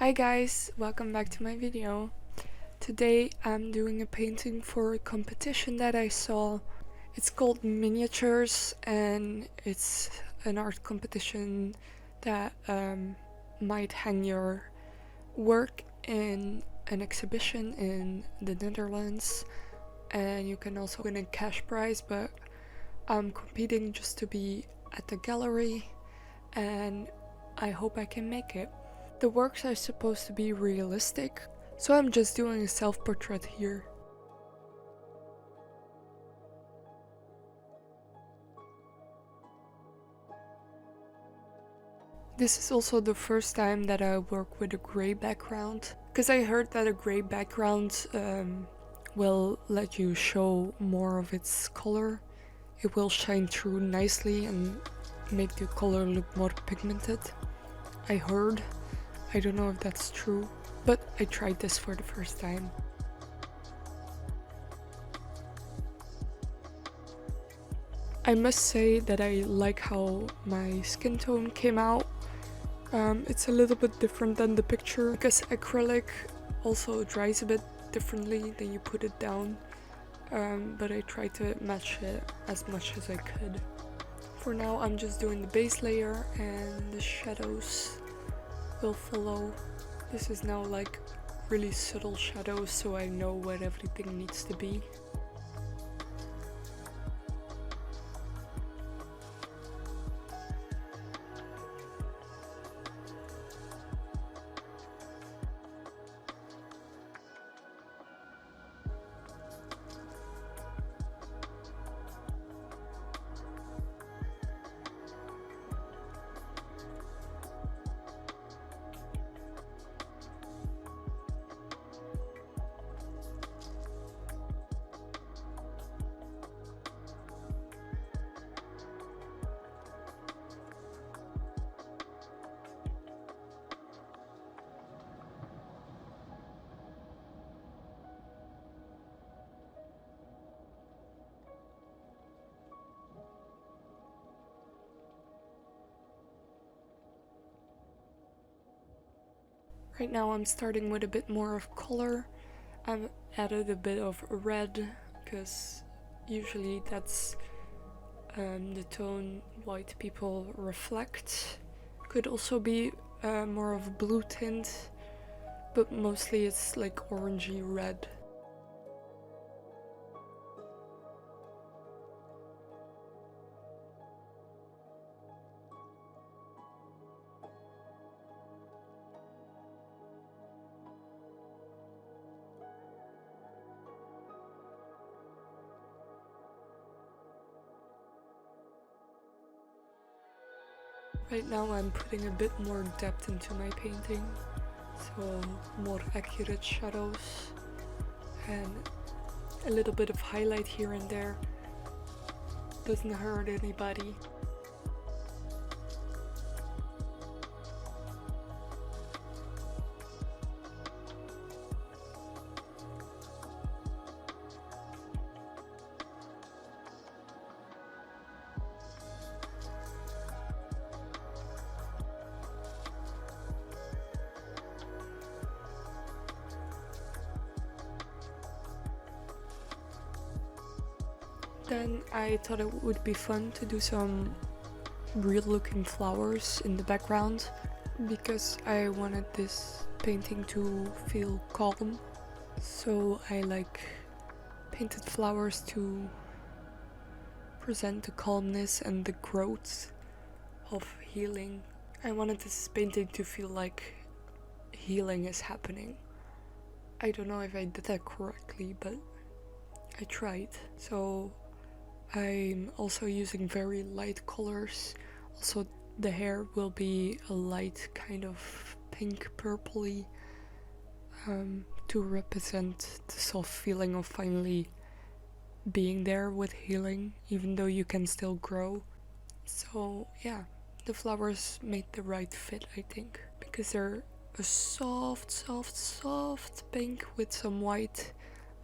Hi guys, welcome back to my video. Today I'm doing a painting for a competition that I saw. It's called miniARTures and it's an art competition that might hang your work in an exhibition in the Netherlands, and you can also win a cash prize, but I'm competing just to be at the gallery and I hope I can make it. The works are supposed to be realistic, so I'm just doing a self-portrait here. This is also the first time that I work with a grey background, because I heard that a grey background will let you show more of its color. It will shine through nicely and make the color look more pigmented. I heard. I don't know if that's true, but I tried this for the first time. I must say that I like how my skin tone came out. It's a little bit different than the picture because acrylic also dries a bit differently than you put it down, but I tried to match it as much as I could. For now I'm just doing the base layer and the shadows will follow. This is now like really subtle shadows, so I know where everything needs to be. Right now I'm starting with a bit more of color. I've added a bit of red because usually that's the tone white people reflect. Could also be more of a blue tint, but mostly it's like orangey red. Right now I'm putting a bit more depth into my painting, so more accurate shadows and a little bit of highlight here and there. Doesn't hurt anybody. Then I thought it would be fun to do some real looking flowers in the background because I wanted this painting to feel calm. So I painted flowers to present the calmness and the growth of healing. I wanted this painting to feel like healing is happening. I don't know if I did that correctly, but I tried. So I'm also using very light colors. Also the hair will be a light kind of pink purpley to represent the soft feeling of finally being there with healing, even though you can still grow. So yeah, the flowers made the right fit, I think, because they're a soft pink with some white.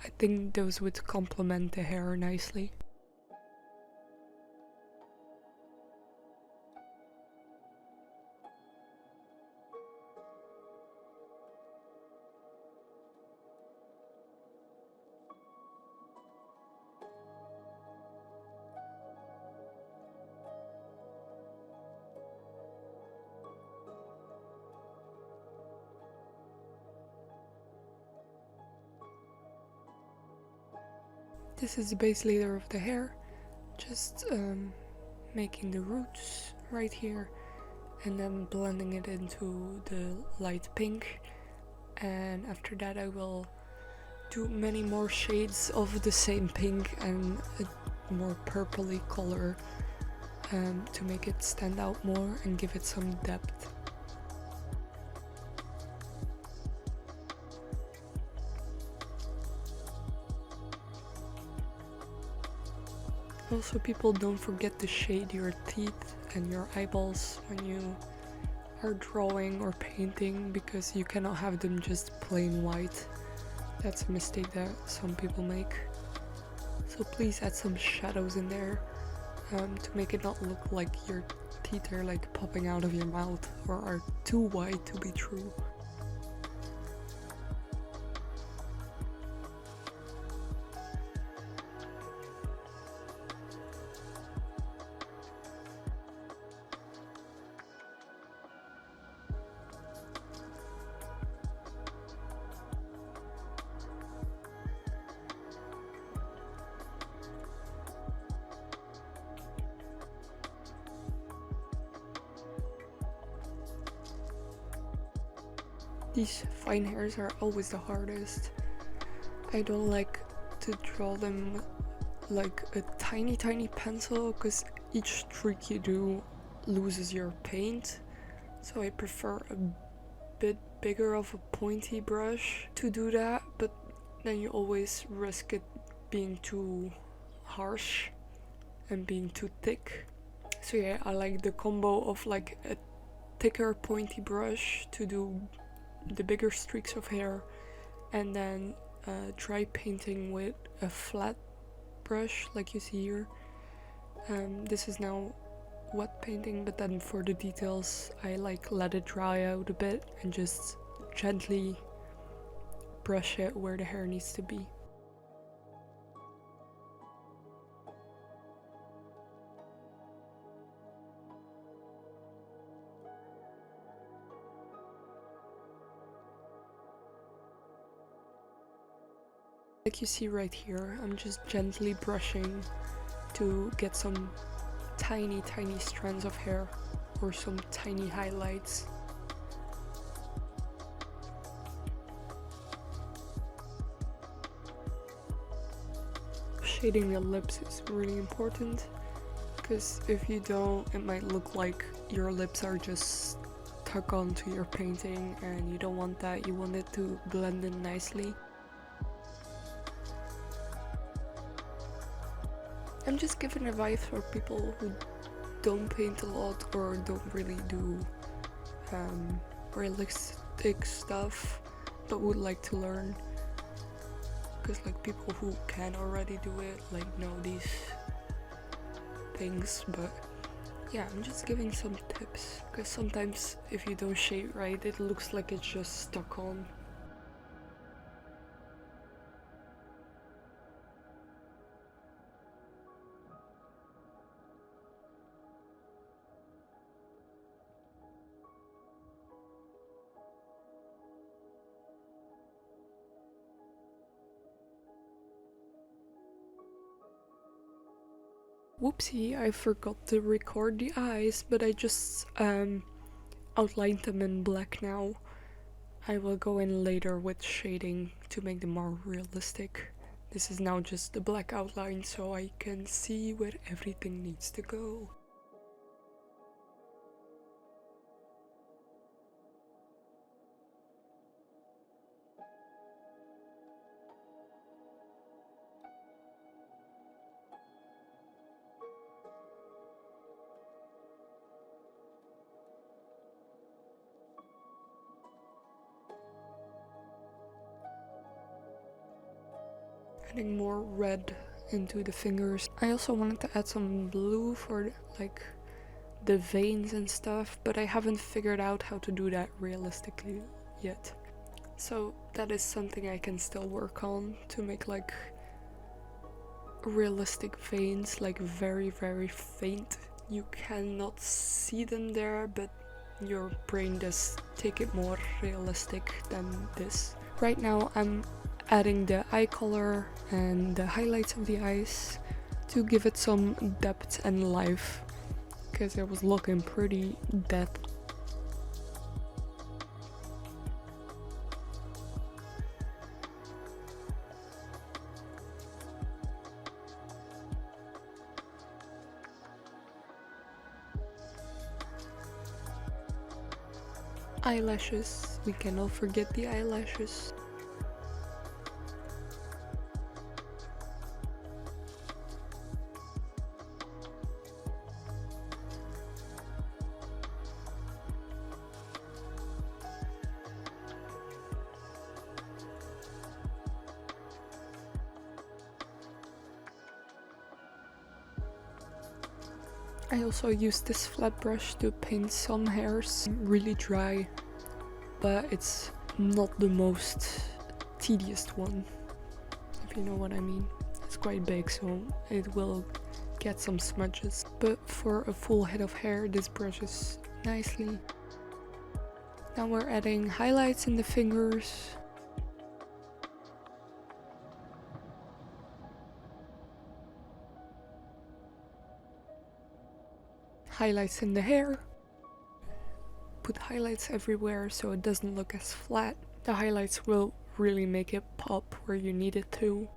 I think those would complement the hair nicely. This is the base layer of the hair, just making the roots right here and then blending it into the light pink, and after that I will do many more shades of the same pink and a more purpley color to make it stand out more and give it some depth. Also, people don't forget to shade your teeth and your eyeballs when you are drawing or painting, because you cannot have them just plain white. That's a mistake that some people make. So please add some shadows in there to make it not look like your teeth are like popping out of your mouth or are too white to be true. These fine hairs are always the hardest. I don't like to draw them like a tiny pencil, because each streak you do loses your paint. So I prefer a bit bigger of a pointy brush to do that, but then you always risk it being too harsh and being too thick. So yeah, I like the combo of like a thicker pointy brush to do the bigger streaks of hair, and then dry painting with a flat brush like you see here. This is now wet painting, but then for the details I like let it dry out a bit and just gently brush it where the hair needs to be. Like you see right here, I'm just gently brushing to get some tiny strands of hair or some tiny highlights. Shading the lips is really important, because if you don't, it might look like your lips are just stuck onto your painting, and you don't want that. You want it to blend in nicely. I'm just giving advice for people who don't paint a lot or don't really do realistic stuff but would like to learn, because like people who can already do it like know these things. But yeah, I'm just giving some tips, because sometimes if you don't shade right, it looks like it's just stuck on. Whoopsie, I forgot to record the eyes, but I just outlined them in black now. I will go in later with shading to make them more realistic. This is now just the black outline so I can see where everything needs to go. Adding more red into the fingers. I also wanted to add some blue for like the veins and stuff, but I haven't figured out how to do that realistically yet. So that is something I can still work on, to make like realistic veins, like very faint. You cannot see them there, but your brain does take it more realistic than this. Right now I'm adding the eye color and the highlights of the eyes to give it some depth and life, because it was looking pretty dead. Eyelashes, we cannot forget the eyelashes. I also use this flat brush to paint some hairs. Really dry, but it's not the most tedious one, if you know what I mean. It's quite big, so it will get some smudges. But for a full head of hair, this brushes nicely. Now we're adding highlights in the fingers. Highlights in the hair. Put highlights everywhere so it doesn't look as flat. The highlights will really make it pop where you need it to.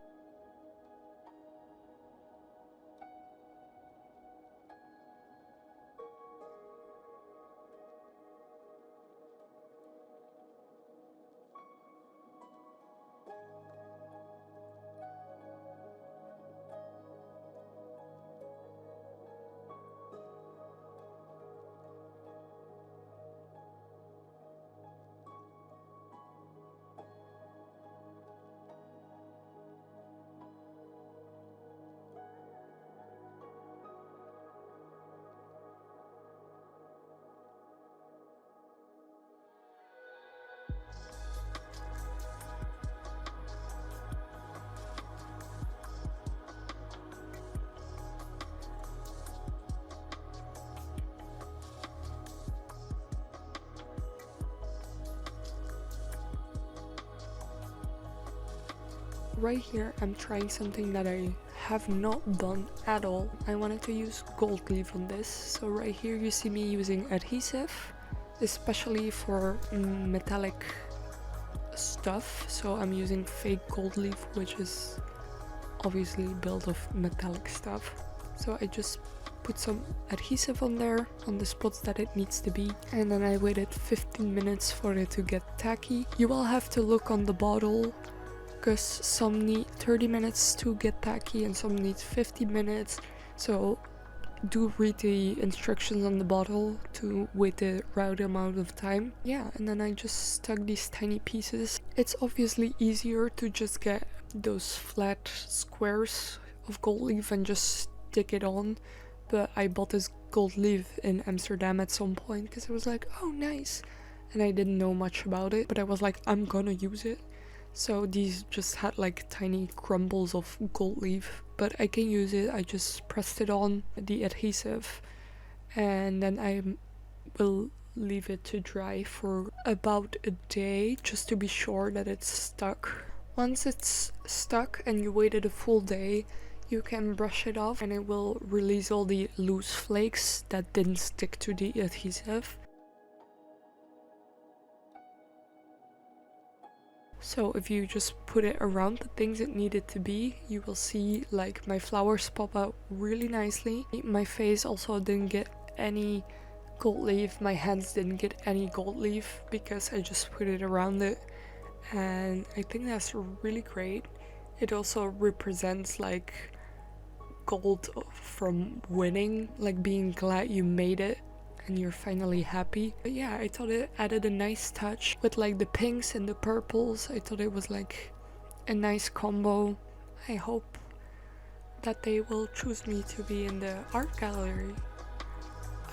Right here I'm trying something that I have not done at all. I wanted to use gold leaf on this, so right here you see me using adhesive, especially for metallic stuff. So I'm using fake gold leaf, which is obviously built of metallic stuff. So I just put some adhesive on there, on the spots that it needs to be, and then I waited 15 minutes for it to get tacky. You will have to look on the bottle, because some need 30 minutes to get tacky and some need 50 minutes, so do read the instructions on the bottle to wait the right amount of time. Yeah, and then I just stuck these tiny pieces. It's obviously easier to just get those flat squares of gold leaf and just stick it on, but I bought this gold leaf in Amsterdam at some point because I was like, oh nice, and I didn't know much about it, but I was like, I'm gonna use it. So these just had like tiny crumbles of gold leaf, but I can use it. I just pressed it on the adhesive and then I will leave it to dry for about a day just to be sure that it's stuck. Once it's stuck and you waited a full day, you can brush it off and it will release all the loose flakes that didn't stick to the adhesive. So if you just put it around the things it needed to be, you will see like my flowers pop out really nicely. My face also didn't get any gold leaf, my hands didn't get any gold leaf because I just put it around it, and I think that's really great. It also represents like gold from winning, like being glad you made it and you're finally happy. But yeah, I thought it added a nice touch with like the pinks and the purples. I thought it was like a nice combo. I hope that they will choose me to be in the art gallery.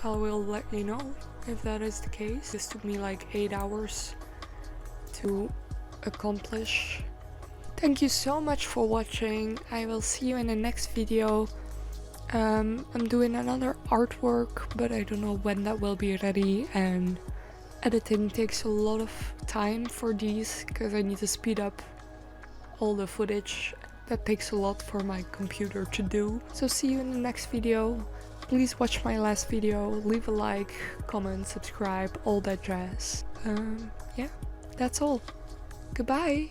I will let you know if that is the case. This took me like 8 hours to accomplish. Thank you so much for watching. I will see you in the next video. I'm doing another artwork, but I don't know when that will be ready, and editing takes a lot of time for these because I need to speed up all the footage. That takes a lot for my computer to do. So see you in the next video. Please watch my last video, leave a like, comment, subscribe, all that jazz. Yeah, that's all. Goodbye!